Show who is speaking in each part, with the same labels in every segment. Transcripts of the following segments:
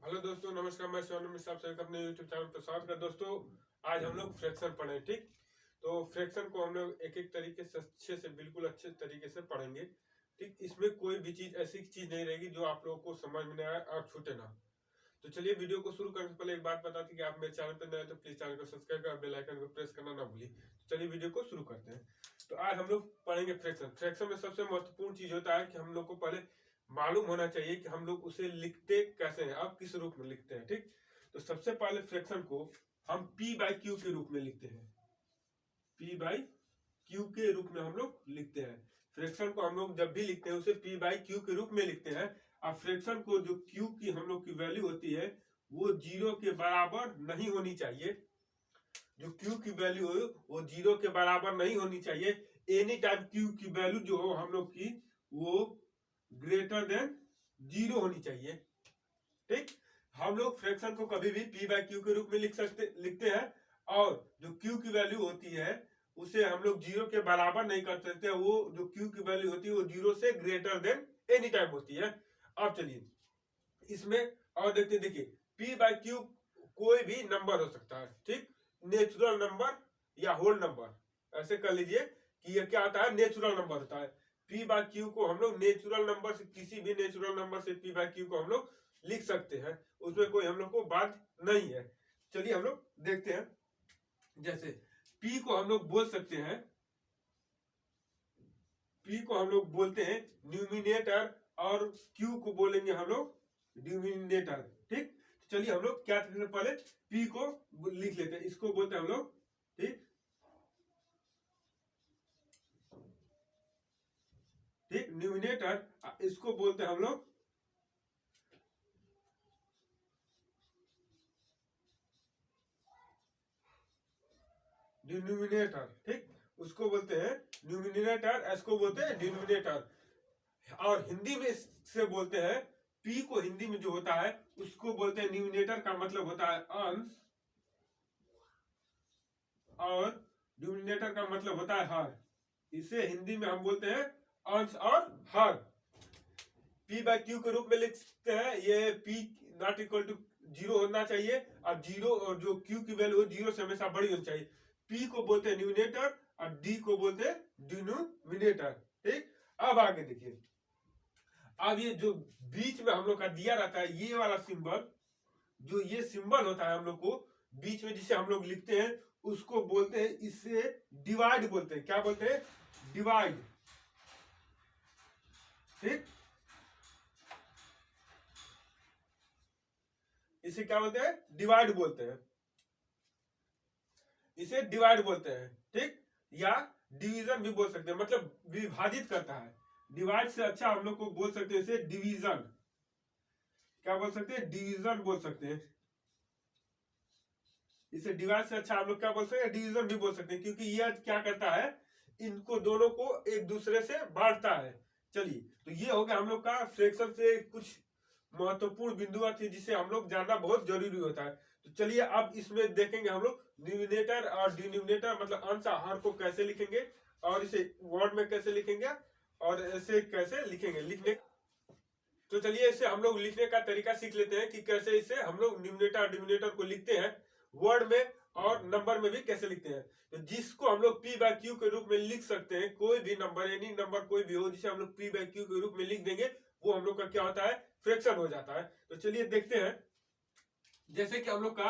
Speaker 1: Hello दोस्तों, नमस्कार। मैं सोनू मिश्रा, आप सभी का अपने यूट्यूब चैनल पर स्वागत है। दोस्तों, आज हम लोग फ्रैक्शन पढ़ें। ठीक, तो फ्रैक्शन को हम लोग एक एक तरीके से अच्छे से, बिल्कुल अच्छे तरीके से पढ़ेंगे। ठीक, इसमें कोई भी चीज ऐसी चीज नहीं रहेगी जो आप लोगों को समझ में नहीं आए और छूटे ना। तो चलिए, वीडियो को शुरू करने से पहले एक बात बता दी कि आप मेरे चैनल पर नए हैं तो प्लीज चैनल को सब्सक्राइब कर बेल आइकन को प्रेस करना ना भूलिए। तो चलिए वीडियो को शुरू करते हैं। तो आज हम लोग पढ़ेंगे फ्रैक्शन। फ्रैक्शन में सबसे महत्वपूर्ण चीज होता है कि हम लोग को पहले मालूम होना चाहिए कि हम लोग उसे लिखते कैसे हैं, अब किस रूप में लिखते हैं। ठीक, तो सबसे पहले फ्रैक्शन को हम पी बाई क्यू के रूप में लिखते हैं। पी बाई क्यू के रूप में हम लोग लिखते हैं। फ्रैक्शन को हम लोग जब भी लिखते हैं उसे पी बाई क्यू के रूप में लिखते हैं। अब फ्रैक्शन को जो क्यू की हम लोग की वैल्यू होती है वो 0 के बराबर नहीं होनी चाहिए। जो क्यू की वैल्यू हो वो 0 के बराबर नहीं होनी चाहिए। एनी टाइम क्यू की वैल्यू जो हो हम लोग की वो ग्रेटर देन 0 होनी चाहिए। ठीक, हम लोग फ्रैक्शन को कभी भी पी बाई क्यू के रूप में लिखते हैं। और जो क्यू की वैल्यू होती है उसे हम लोग 0 के बराबर नहीं कर सकते। वो जो क्यू की वैल्यू होती है वो 0 से ग्रेटर देन एनी टाइम होती है। अब चलिए इसमें और देखते, देखिए पी बाई क्यू कोई भी नंबर हो सकता है। ठीक, नेचुरल नंबर या होल नंबर, ऐसे कर लीजिए कि यह क्या होता है, नेचुरल नंबर होता है। पी बाई क्यू को हम लोग नेचुरल नंबर से, किसी भी नेचुरल नंबर से पी बाई क्यू को हम लोग लिख सकते हैं। उसमें कोई हम लोग को बात नहीं है। चलिए हम लोग देखते हैं। जैसे पी को हम लोग बोल सकते हैं, पी को हम लोग बोलते हैं न्यूमिनेटर और क्यू को बोलेंगे हम लोग डिनोमिनेटर। ठीक, चलिए हम लोग क्या करते हैं, पहले पी को लिख लेते हैं। इसको बोलते हैं हम लोग, ठीक ठीक न्यूमिनेटर, इसको बोलते हैं हम लोग डिनोमिनेटर। ठीक, उसको बोलते हैं न्यूमिनेटर, इसको बोलते हैं डिनोमिनेटर। और हिंदी में से बोलते हैं, पी को हिंदी में जो होता है उसको बोलते हैं न्यूमिनेटर, का मतलब होता है अंश, और डिनोमिनेटर का मतलब होता है हर। इसे हिंदी में हम बोलते हैं अंश और हर। पी बाई क्यू के रूप में लिख सकते हैं। ये पी नॉट इक्वल टू 0 होना चाहिए। और 0 और जो क्यू की वैल्यू 0 से हमेशा बड़ी होनी चाहिए। पी को बोलते हैं न्यूमिनेटर और डी को बोलते हैं डिनोमिनेटर। ठीक, अब आगे देखिए। अब ये जो बीच में हम लोग का दिया रहता है ये वाला सिंबल, जो ये सिंबल होता है हम लोग को बीच में जिसे हम लोग लिखते हैं उसको बोलते हैं, इससे डिवाइड बोलते हैं। क्या बोलते हैं? डिवाइड। ठीक, इसे क्या बोलते हैं? डिवाइड बोलते हैं। इसे डिवाइड बोलते हैं। ठीक, या डिवीजन भी बोल सकते हैं, मतलब विभाजित करता है। डिवाइड से अच्छा हम लोग को बोल सकते हैं इसे डिवीजन। क्या बोल सकते हैं? डिवीजन बोल सकते हैं। इसे डिवाइड से अच्छा हम लोग क्या बोल सकते हैं? डिवीजन भी बोल सकते हैं, क्योंकि यह क्या करता है, इनको दोनों को एक दूसरे से बांटता है। चलिए, तो ये हो गया हम लोग का फ्रैक्शन से कुछ महत्वपूर्ण बिंदु थी जिसे हम लोग जानना बहुत जरूरी होता है। तो चलिए अब इसमें देखेंगे हम लोग न्यूमिनेटर और डिनोमिनेटर, मतलब अंश हर को कैसे लिखेंगे और इसे वर्ड में कैसे लिखेंगे और ऐसे कैसे लिखेंगे लिखने। तो चलिए इसे हम लोग लिखने का तरीका सीख लेते हैं कि कैसे इसे हम लोग न्यूमिनेटर और डिनोमिनेटर को लिखते हैं, वर्ड में और नंबर में भी कैसे लिखते हैं। तो जिसको हम लोग पी बाई क्यू के रूप में लिख सकते हैं, कोई भी नंबर, एनी नंबर कोई भी हो जिसे हम लोग पी बाई क्यू के रूप में लिख देंगे, वो हम लोग का क्या होता है? फ्रैक्शन हो जाता है। तो चलिए देखते हैं। जैसे कि हम लोग का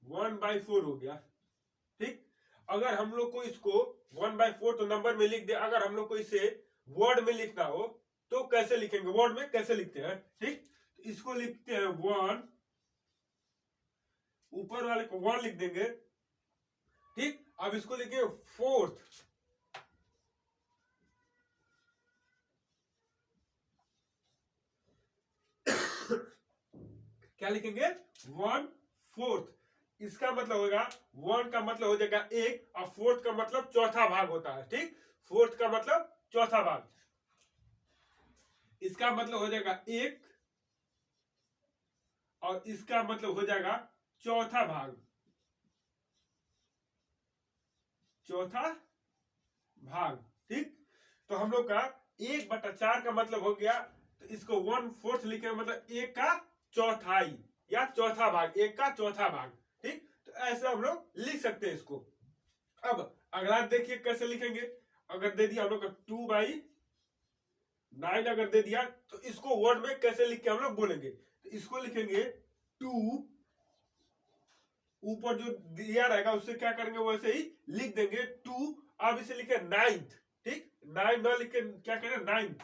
Speaker 1: 1/4 हो गया। ठीक, अगर हम लोग को इसको 1/4 तो नंबर में लिख दे, अगर हम लोग को इसे वर्ड में लिखना हो तो कैसे लिखेंगे? वर्ड में कैसे लिखते हैं? ठीक, तो इसको लिखते हैं 1, ऊपर वाले को 1 लिख देंगे। ठीक, अब इसको लिखेंगे 4th। क्या लिखेंगे? 1/4। इसका मतलब होगा 1 का मतलब हो जाएगा 1 और 4th का मतलब चौथा भाग होता है। ठीक, 4th का मतलब चौथा भाग। इसका मतलब हो जाएगा 1 और इसका मतलब हो जाएगा चौथा भाग। चौथा भाग। ठीक, तो हम लोग का 1/4 का मतलब हो गया तो इसको 1/4 लिखेंगे, मतलब 1 का चौथाई या चौथा भाग, 1 का चौथा भाग। ठीक, तो ऐसे हम लोग लिख सकते हैं इसको। अब अगला देखिए कैसे लिखेंगे। अगर दे दिया हम लोग का 2/9 अगर दे दिया, तो इसको वर्ड में कैसे लिख के हम लोग बोलेंगे। तो इसको लिखेंगे 2, ऊपर जो दिया रहेगा उससे क्या करेंगे वैसे ही लिख देंगे 2। अब इसे लिखे 9th। ठीक, 9 ना लिख के क्या करें 9th।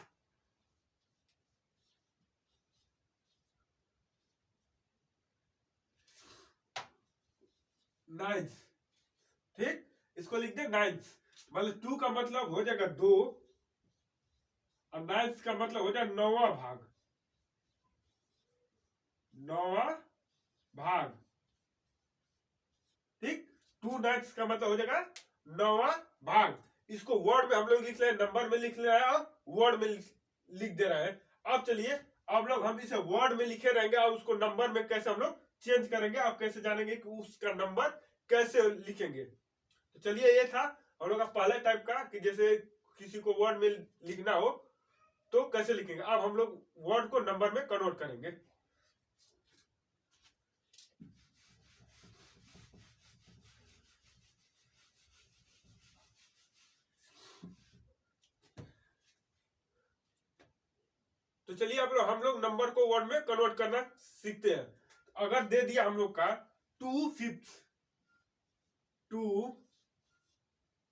Speaker 1: ठीक, इसको लिख दे 9th, मतलब 2 का मतलब हो जाएगा 2 और 9th का मतलब हो जाएगा 9वां भाग, 9वां भाग। ठीक, 2/9 का मतलब हो जाएगा 9वां भाग। इसको वर्ड में हम लोग लिख रहे हैं, नंबर में लिख रहे हैं और वर्ड में लिख दे रहे हैं। अब चलिए अब लोग हम इसे वर्ड में लिखे रहेंगे और उसको नंबर में कैसे हम लोग चेंज करेंगे, आप कैसे जानेंगे कि उसका नंबर कैसे लिखेंगे। तो चलिए ये था हम लोग का पहले टाइप का कि जैसे किसी को वर्ड में लिखना हो तो कैसे लिखेंगे। अब हम लोग वर्ड को नंबर में कन्वर्ट करेंगे। तो चलिए अब हम लोग नंबर को वर्ड में कन्वर्ट करना सीखते हैं। अगर दे दिया हम लोग का 2/5, 2,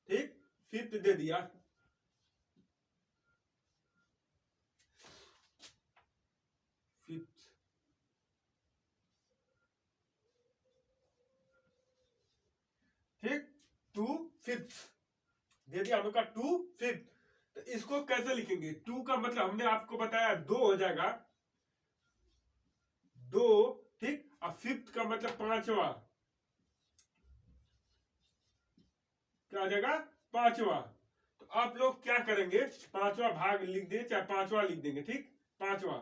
Speaker 1: ठीक, 5th दे दिया, फिफ्थ, ठीक, 2/5 दे दिया हम लोग का 2/5। तो इसको कैसे लिखेंगे। 2 का मतलब हमने आपको बताया 2 हो जाएगा, 2, ठीक, और 5th का मतलब 5वां, क्या आ जाएगा 5वां। तो आप लोग क्या करेंगे 5वां भाग लिख दें चाहे 5वां लिख देंगे। ठीक, 5वां,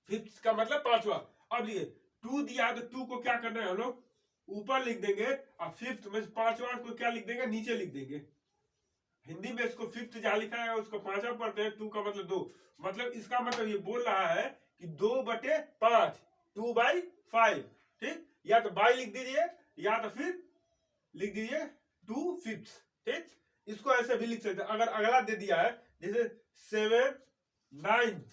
Speaker 1: 5th का मतलब 5वां। अब लिए 2 दिया तो 2 को क्या करना है हम लोग ऊपर लिख देंगे और 5th में 5वां को क्या लिख देंगे नीचे लिख देंगे। हिंदी में इसको 5th जहां लिखा है उसको 5वां पढ़ते हैं। 2 का मतलब 2, मतलब इसका मतलब ये बोल रहा है कि 2/5, 2/5। ठीक, या तो बाई लिख दीजिए या तो फिर लिख दीजिए 2/5। ठीक, इसको ऐसे भी लिख सकते हैं। अगर अगला दे दिया है जैसे 7/9,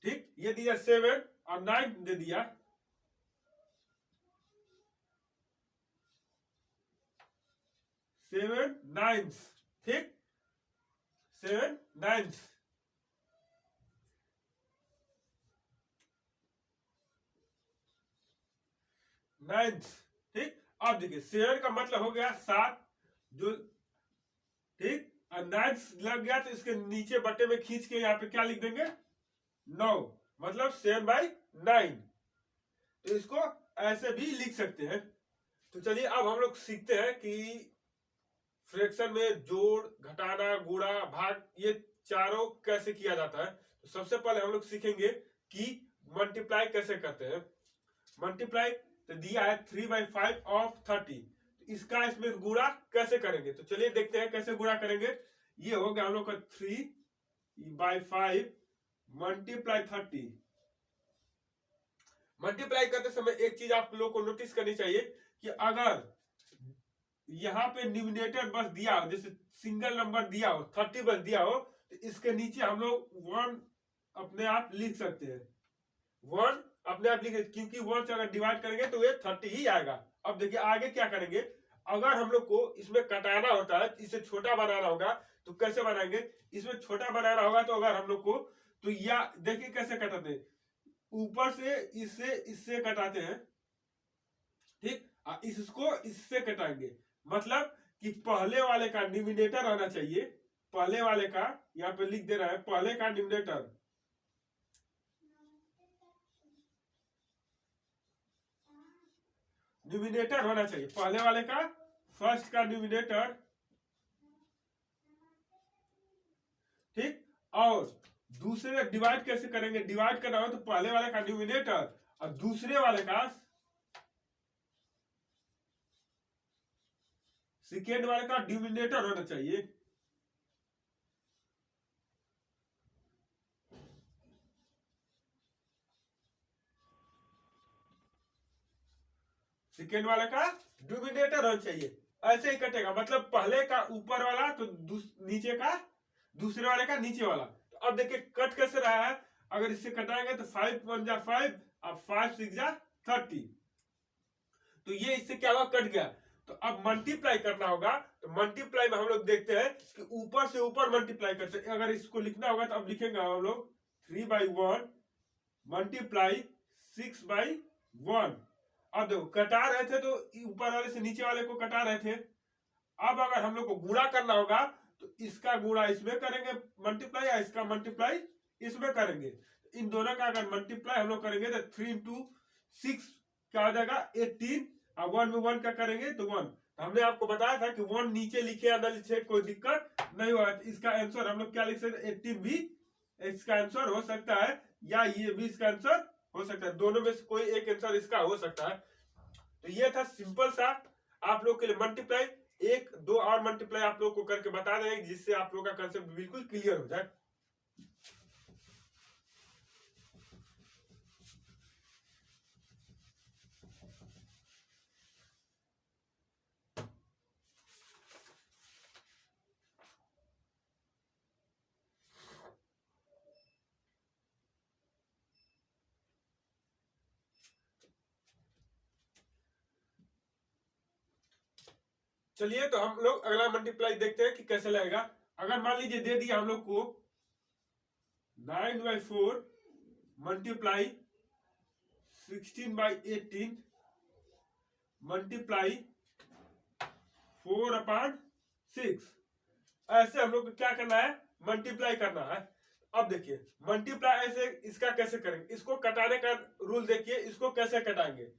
Speaker 1: ठीक, ये दिया 7 और 9 दे दिया, 7/9, ठीक, 7/9, ठीक। अब देखिए 7 का मतलब हो गया 7, जो, ठीक, और 9 लग गया तो इसके नीचे बटे में खींच के यहाँ पे क्या लिख देंगे 9, मतलब 7/9। तो इसको ऐसे भी लिख सकते हैं। तो चलिए अब हम लोग सीखते हैं कि फ्रैक्शन में जोड़, घटाना, गुणा, भाग ये चारों कैसे किया जाता है। तो सबसे पहले हम लोग सीखेंगे कि मल्टीप्लाई कैसे करते हैं। मल्टीप्लाई तो दिया है 3/5 ऑफ 30, तो इसका इसमें गुणा कैसे करेंगे। तो चलिए देखते हैं कैसे गुणा करेंगे। ये हो गया हम लोग का 3/5 मल्टीप्लाई 30। मल्टीप्लाई करते समय एक चीज आप लोगों को नोटिस करनी चाहिए कि अगर यहाँ पे न्यूमिनेटर बस दिया हो, जैसे सिंगल नंबर दिया हो 30 बस दिया हो, तो इसके नीचे हम लोग 1 अपने आप लिख सकते हैं। 1 अपने आप लिखे, क्योंकि 1 से अगर डिवाइड करेंगे तो ये 30 ही आएगा। अब देखिए आगे क्या करेंगे। अगर हम लोग को इसमें कटाना होता है, इसे छोटा बनाना होगा, तो कैसे बनाएंगे। इसमें छोटा बनाना होगा तो अगर हम लोग को, तो या देखिए कैसे कटाते हैं, ऊपर से इससे कटाते हैं, ठीक, इसको इससे कटाएंगे। मतलब कि पहले वाले का न्यूमिनेटर आना चाहिए, पहले वाले का, यहाँ पे लिख दे रहा है पहले का न्यूमिनेटर, न्यूमिनेटर होना चाहिए पहले वाले का, फर्स्ट का न्यूमिनेटर, ठीक। और दूसरे डिवाइड कैसे करेंगे, डिवाइड करना हो तो पहले वाले का न्यूमिनेटर और दूसरे वाले का, सेकेंड वाले का डिनोमिनेटर होना चाहिए। सेकेंड वाले का डिनोमिनेटर होना चाहिए। ऐसे ही कटेगा, मतलब पहले का ऊपर वाला तो नीचे का दूसरे वाले का नीचे वाला। तो अब देखिए कट कैसे रहा है, अगर इससे कटाएंगे तो 5 1 जा 5 अब 5 6 जा 30, तो ये इससे क्या हुआ, कट गया। तो अब मल्टीप्लाई करना होगा, तो मल्टीप्लाई में हम लोग देखते हैं कि ऊपर से ऊपर मल्टीप्लाई करते हैं। अगर इसको लिखना होगा तो अब लिखेंगे हम लोग 3/1 मल्टीप्लाई 6/1। अब देखो कटा रहे थे तो ऊपर वाले से नीचे वाले को कटा रहे थे। अब अगर हम लोग को गुणा करना होगा तो इसका गुणा इसमें करेंगे मल्टीप्लाई, या इसका मल्टीप्लाई इसमें करेंगे। इन दोनों का अगर मल्टीप्लाई हम लोग करेंगे तो 3 × 6 क्या हो जाएगा 18, और 1 में 1 का करेंगे तो 1। तो हमने आपको बताया था कि 1 नीचे लिखे या न लिखे कोई दिक्कत नहीं होगा। इसका आंसर हम लोग क्या लिख सकते हैं, 18 भी इसका आंसर हो सकता है, या ये भी इसका आंसर हो सकता है। दोनों में से कोई एक आंसर इसका हो सकता है। तो ये था सिंपल सा आप लोग के लिए मल्टीप्लाई। एक दो और मल्टीप्लाई आप लोग को करके बता दें, जिससे आप लोग का कंसेप्ट बिल्कुल क्लियर हो जाए। चलिए तो हम लोग अगला मल्टीप्लाई देखते हैं कि कैसे लगेगा। अगर मान लीजिए दे दिया हम लोग को 9/4 मल्टीप्लाई 16/18 मल्टीप्लाई 4/6, ऐसे हम लोग को क्या करना है, मल्टीप्लाई करना है। अब देखिए मल्टीप्लाई ऐसे इसका कैसे करेंगे, इसको कटाने का रूल देखिए, इसको कैसे कटाएंगे।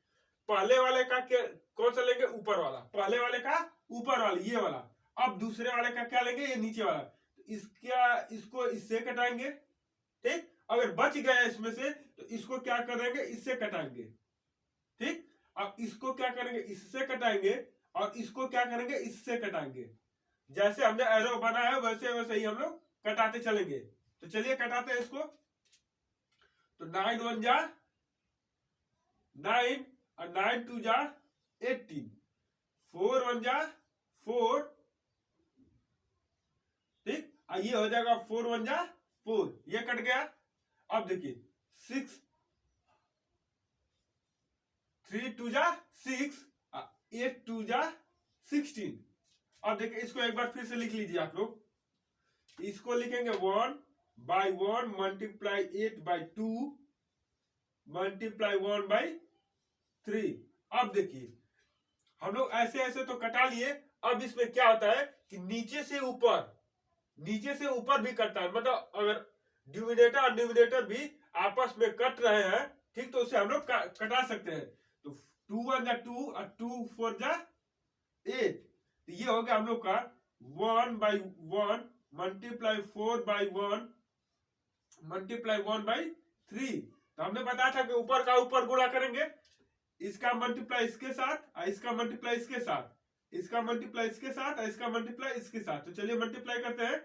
Speaker 1: पहले वाले का कौन सा लेंगे, ऊपर वाला, पहले वाले का ऊपर वाला ये वाला। अब दूसरे वाले का क्या लेंगे, ये नीचे वाला। तो इसको इससे कटाएंगे, ठीक। अगर बच गया इसमें से तो इसको क्या करेंगे, इससे कटाएंगे, ठीक। अब इसको क्या करेंगे, इससे कटाएंगे, और इसको क्या करेंगे, इससे कटाएंगे। जैसे हमने एरो बनाया है वैसे वैसे ही हम लोग कटाते चलेंगे। तो चलिए कटाते हैं इसको। तो 9 1 जा 9 और 9 2 जा 18, 4 1 जा 4, ठीक। ये हो जाएगा 4 1 जा 4, ये कट गया। अब देखिए 6 3 2 जा 6, 8 2 जा 16। अब देखिए इसको एक बार फिर से लिख लीजिए आप लोग। इसको लिखेंगे 1/1 मल्टीप्लाई 8/2 मल्टीप्लाई 1/3। अब देखिए हम लोग ऐसे ऐसे तो कटा लिए। अब इसमें क्या होता है कि नीचे से ऊपर भी कटता है, मतलब अगर डिनोमिनेटर और न्यूमिनेटर भी आपस में कट रहे हैं, ठीक, तो उसे हम लोग कटा सकते हैं। तो 2 1 जा 2 और 2 4 जा 8। तो ये हो गया हम लोग का 1/1 मल्टीप्लाई 4/1 मल्टीप्लाई 1/3। तो हमने बताया था कि ऊपर का ऊपर गुणा करेंगे, इसका मल्टीप्लाई इसके साथ, इसका मल्टीप्लाई इसके साथ, इसका मल्टीप्लाई इसके साथ, इसका मल्टीप्लाई इसके साथ। तो चलिए मल्टीप्लाई करते हैं।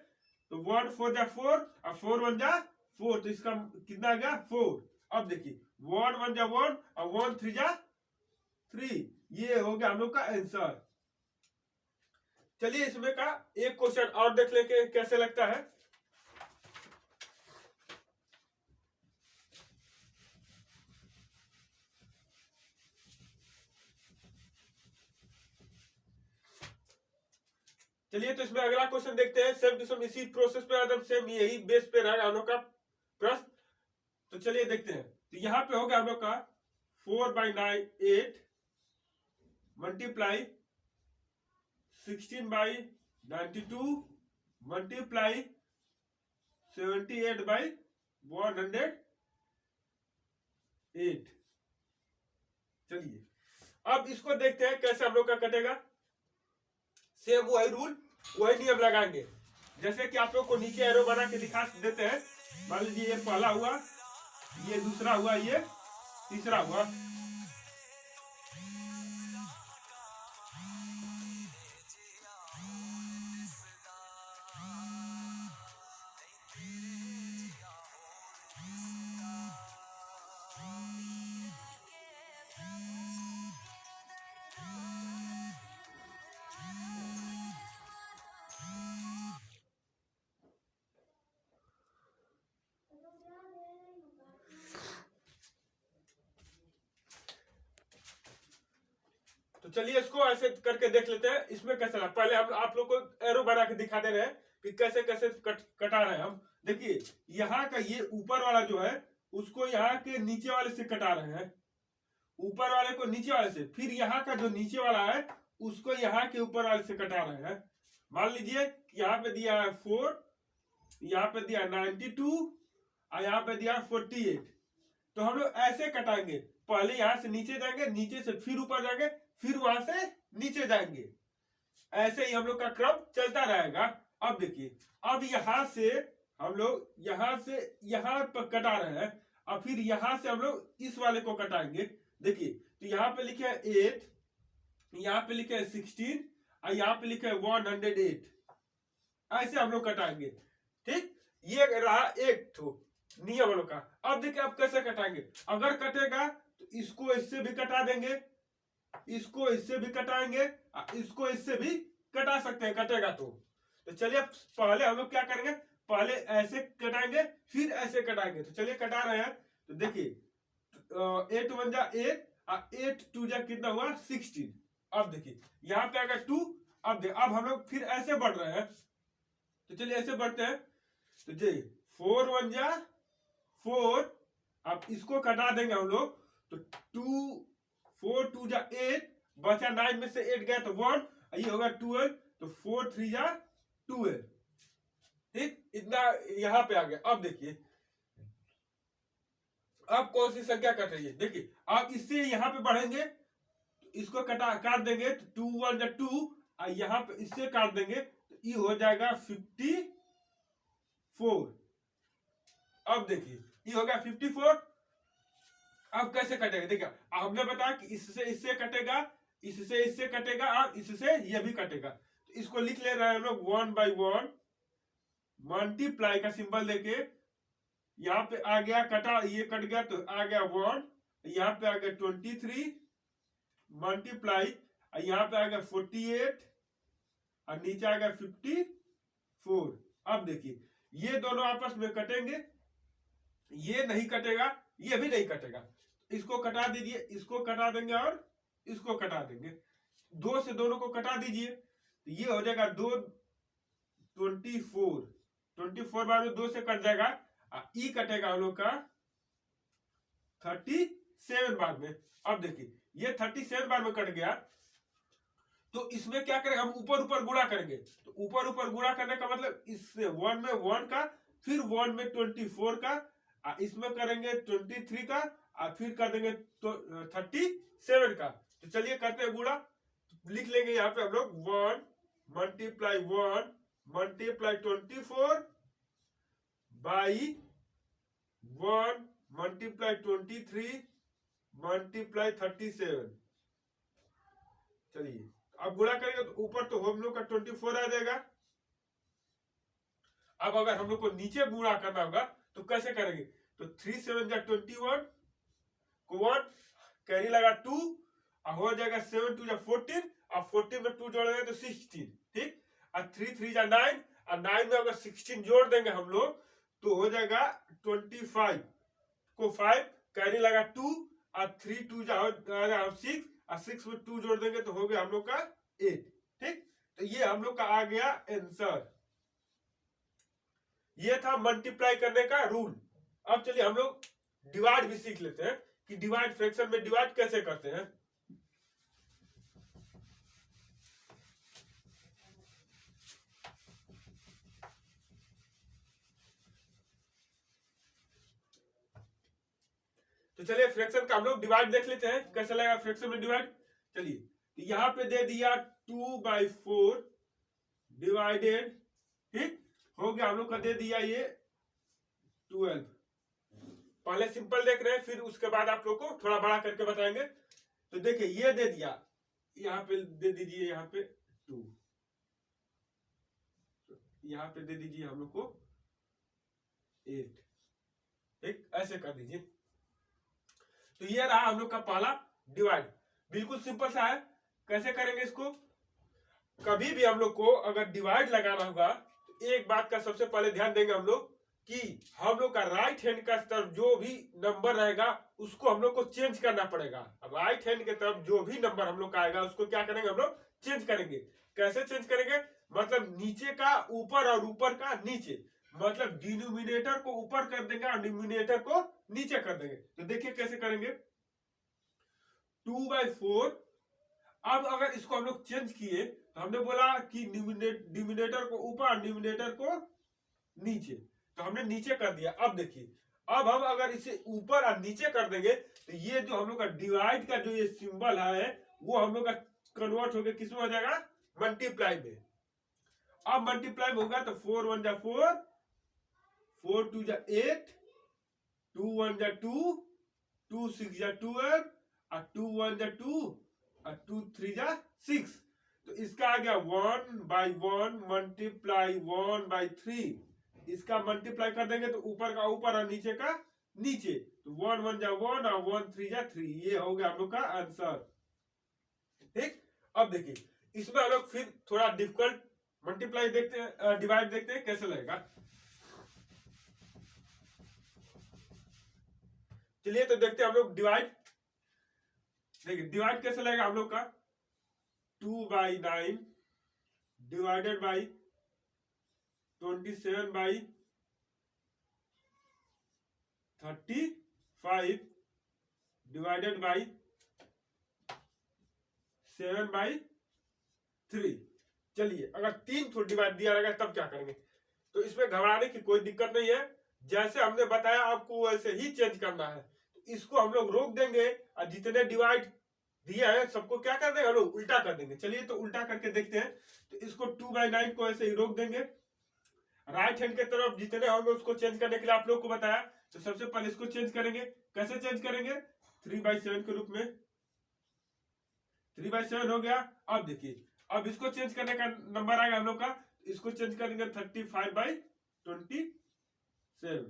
Speaker 1: तो 1 4 जा 4 और 4 1 जा 4, तो इसका कितना आ गया 4। अब देखिए 1 1 जा 1 और 1 3 जा 3, ये हो गया हम लोग का आंसर। चलिए इसमें का एक क्वेश्चन और देख लेके कैसे लगता है। चलिए तो इसमें अगला क्वेश्चन देखते हैं। सेम टू सेम इसी प्रोसेस पे, एकदम सेम यही बेस पे रहा हम लोग का प्रश्न। तो चलिए देखते हैं। तो यहाँ पे हो गया हम लोग का 4/9 8 मल्टीप्लाई 16/92 मल्टीप्लाई 78/108। चलिए अब इसको देखते हैं कैसे हम लोग का कटेगा। सेम वही रूल वही नियम लगाएंगे। जैसे कि आप लोग को नीचे एरो बना के दिखा देते हैं। मान लीजिए ये पहला हुआ, ये दूसरा हुआ, ये तीसरा हुआ। चलिए इसको ऐसे करके देख लेते हैं इसमें कैसे रहा। पहले हम आप लोग को एरो बना के दिखा दे रहे हैं कि कैसे कैसे कटा रहे हैं हम। देखिए यहाँ का ये ऊपर वाला जो है उसको यहाँ के नीचे वाले से कटा रहे हैं, ऊपर वाले को नीचे वाले से, फिर यहाँ का जो नीचे वाला है उसको यहाँ के ऊपर वाले से कटा रहे हैं। मान लीजिए यहाँ पे दिया है 4, यहाँ पे दिया 92 और यहाँ पे दिया 48। तो हम लोग ऐसे कटाएंगे, पहले यहाँ से नीचे जाएंगे, नीचे से फिर ऊपर जाएंगे, फिर वहां से नीचे जाएंगे, ऐसे ही हम लोग का क्रम चलता रहेगा। अब देखिए अब यहाँ से हम लोग यहाँ से यहाँ पर कटा रहे हैं, और फिर यहाँ से हम लोग इस वाले को कटाएंगे। देखिए तो यहाँ पे लिखे है 8, यहाँ पे लिखे है 16 और यहाँ पे लिखे है 108, ऐसे हम लोग कटाएंगे। ठीक, ये रहा एक ठो नियम हम लोग का। अब देखिए आप कैसे कटाएंगे। अगर कटेगा तो इसको इससे भी कटा देंगे, इसको इससे भी कटाएंगे, इसको इससे भी कटा सकते हैं कटेगा तो चलिए पहले हम लोग क्या करेंगे, पहले ऐसे कटाएंगे फिर ऐसे कटाएंगे। तो चलिए कटा रहे हैं। तो देखिए 8 1 जा 8 और 8 2 जा कितना हुआ 16। अब देखिए यहाँ पे आएगा 2। अब हम लोग फिर ऐसे बढ़ रहे हैं। तो चलिए ऐसे बढ़ते हैं। तो जी 4 1 जा 4, अब इसको कटा देंगे हम लोग। तो 2 4 2 जा 8, बचा 9 में से 8 गया तो 1, ये होगा 12। तो 4 3 जा 12। ठीक, इतना यहाँ पे आ गया। अब देखिए अब कौन सी संख्या कट रही है। देखिए अब इससे यहाँ पे बढ़ेंगे तो इसको काट देंगे तो 2 1 जा 2, और यहाँ पे इससे काट देंगे तो ये हो जाएगा 54। अब देखिए ये हो गया 54। अब कैसे कटेगा, देखिए हमने बताया कि इससे इससे कटेगा, इससे इससे कटेगा और इससे ये भी कटेगा। तो इसको लिख ले रहे हैं हम लोग 1 by 1 मल्टीप्लाई का सिंबल देके। यहाँ पे आ गया कटा, ये कट गया तो आ गया 1, यहाँ पे आ गया 23 मल्टीप्लाई, यहाँ पे आ गया 48 और नीचे आ गया 54। अब देखिए ये दोनों आपस में कटेंगे, ये नहीं कटेगा, ये भी नहीं कटेगा। इसको कटा दीजिए, इसको कटा देंगे और इसको कटा देंगे, 2 से दोनों को कटा दीजिए। तो ये हो जाएगा 2 24 बार में 2 से कट जाएगा, ई कटेगा हम लोग का 37 बार में। अब देखिए ये 37 बार में कट गया। तो इसमें क्या करेंगे, हम ऊपर ऊपर गुणा करेंगे। तो ऊपर ऊपर गुणा करने का मतलब इससे 1 में 1 का, फिर 1 में 24 का, इसमें करेंगे 23 का, और फिर कर देंगे तो 37 का। तो चलिए करते हैं गुणा। लिख लेंगे यहाँ पे हम लोग 1 multiply 1 multiply 24 by 1 multiply 23 multiply 37। चलिए अब गुणा करेंगे तो ऊपर तो हम लोग का 24 आ जाएगा। अब अगर हम लोग को नीचे गुणा करना होगा तो कैसे करेंगे, तो 3 7 जा 21 को 1 कैरी लगा 2 और हो जाएगा 7 2 जा 14 और 14 में 2 जोड़ेंगे तो 16। ठीक, और 3 3 जा 9 और 9 में अगर 16 जोड़ देंगे हम लोग तो हो जाएगा 25 को 5 कैरी लगा 2 और 3 2 जा 6 और 6 में 2 जोड़ देंगे तो हो गया हम लोग का 8। ठीक, तो ये हम लोग का आ गया आंसर। ये था मल्टीप्लाई करने का रूल। अब चलिए हम लोग डिवाइड भी सीख लेते हैं कि डिवाइड फ्रैक्शन में डिवाइड कैसे करते हैं। तो चलिए फ्रैक्शन का हम लोग डिवाइड देख लेते हैं कैसे लगेगा फ्रैक्शन में डिवाइड। चलिए तो यहां पे दे दिया 2/4 डिवाइडेड, ठीक हो गया। हम लोग का दे दिया ये 12। पहले सिंपल देख रहे हैं, फिर उसके बाद आप लोग को थोड़ा बड़ा करके बताएंगे। तो देखिए ये दे दिया, यहाँ पे दे दीजिए, यहाँ पे 2, यहाँ पे दे दीजिए हम लोग को 8। ठीक, ऐसे कर दीजिए। तो ये रहा हम लोग का पहला डिवाइड, बिल्कुल सिंपल सा है। कैसे करेंगे इसको, कभी भी हम लोग को अगर डिवाइड लगाना होगा तो एक बात का सबसे पहले ध्यान देंगे हम लोग कि हम लोग का राइट हैंड का तरफ जो भी नंबर रहेगा उसको हम लोग को चेंज करना पड़ेगा। राइट हैंड के तरफ जो भी नंबर हम लोग का आएगा उसको क्या करेंगे, हम लोग चेंज करेंगे। कैसे चेंज करेंगे, मतलब नीचे का ऊपर और ऊपर का नीचे, मतलब डिनोमिनेटर को ऊपर कर देंगे और डिनोमिनेटर को नीचे कर देंगे। तो देखिए कैसे करेंगे, 2/4। अब अगर इसको हम लोग चेंज किए तो हमने बोला कि डिनोमिनेटर को ऊपर, डिनोमिनेटर को नीचे, तो हमने नीचे कर दिया। अब देखिए, अब हम अगर इसे ऊपर और नीचे कर देंगे तो ये जो हम लोग का डिवाइड का जो ये सिंबल है वो हम लोग का कन्वर्ट होकर किसमें हो जाएगा, मल्टीप्लाई में। अब मल्टीप्लाई में होगा तो 4 1 जा 4, 4 2 जा 8, 2 1 जा 2, 2 6 जा 12 और 2 1 जा 2 और 2 3 जा 6। तो इसका आ गया 1/1 मल्टीप्लाई 1/3। इसका मल्टीप्लाई कर देंगे तो ऊपर का ऊपर और नीचे का नीचे, तो 1 1 जा 1 और 1 3 जा 3। ये हो गया हम लोग का आंसर। ठीक, अब देखिए इसमें हम लोग फिर थोड़ा डिफिकल्ट मल्टीप्लाई देखते हैं, डिवाइड देखते हैं कैसे लगेगा। चलिए तो देखते हैं हम लोग डिवाइड। देखिए डिवाइड कैसे लगेगा हम लोग का, 2/9 डिवाइडेड बाई 27/35 डिवाइडेड बाई 7/3। चलिए अगर 3 तो डिवाइड दिया रहेगा तब क्या करेंगे, तो इसमें घबराने की कोई दिक्कत नहीं है। जैसे हमने बताया आपको वैसे ही चेंज करना है। इसको हम लोग रोक देंगे और जितने डिवाइड दिया है सबको क्या कर देंगे, हम लोग उल्टा कर देंगे। चलिए तो उल्टा करके देखते हैं। तो इसको 2/9 को ऐसे ही रोक देंगे। राइट हैंड के तरफ जितने होंगे उसको चेंज करने के लिए आप लोग को बताया। तो सबसे पहले इसको चेंज करेंगे। कैसे चेंज करेंगे, 3/7 के रूप में। 3/7 हो गया। अब देखिए, अब इसको चेंज करने का नंबर आएगा हम लोग का, इसको चेंज करेंगे 35/27।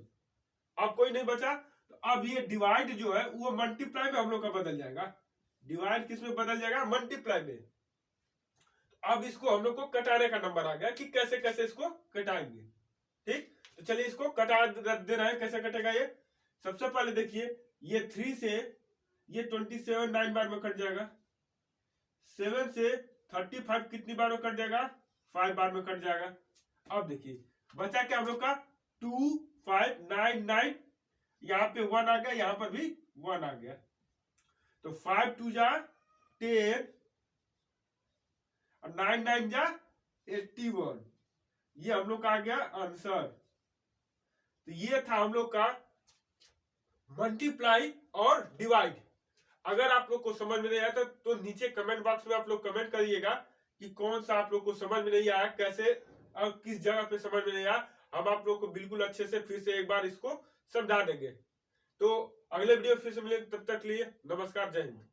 Speaker 1: अब कोई नहीं बचा। तो अब ये डिवाइड जो है वो मल्टीप्लाई में हम लोग का बदल जाएगा। डिवाइड किस में बदल जाएगा, मल्टीप्लाई में। अब इसको हम लोग को कटाने का नंबर आ गया कि कैसे कैसे इसको कटाएंगे। ठीक, तो चलिए इसको कटा दे रहे हैं। कैसे कटेगा ये, सबसे पहले देखिए ये 3 से ये 27 9 बार में कट जाएगा। 7 से 35 कितनी बार में कट जाएगा, 5 बार में कट जाएगा। अब देखिए बचा क्या हम लोग का, 2 5 9 9, यहाँ पे 1 आ गया, यहाँ पर भी 1 आ गया। तो 5 2 जा 10 और 9 9 जा 81। ये हम लोग का आ गया आंसर। तो ये था हम लोग का मल्टीप्लाई और डिवाइड। अगर आप लोग को समझ में नहीं आया तो नीचे कमेंट बॉक्स में आप लोग कमेंट करिएगा कि कौन सा आप लोग को समझ में नहीं आया, कैसे और किस जगह पे समझ में नहीं आया। हम आप लोग को बिल्कुल अच्छे से फिर से एक बार इसको समझा देंगे। तो अगले वीडियो फिर से मिलेंगे, तब तक लिए नमस्कार, जय हिंद।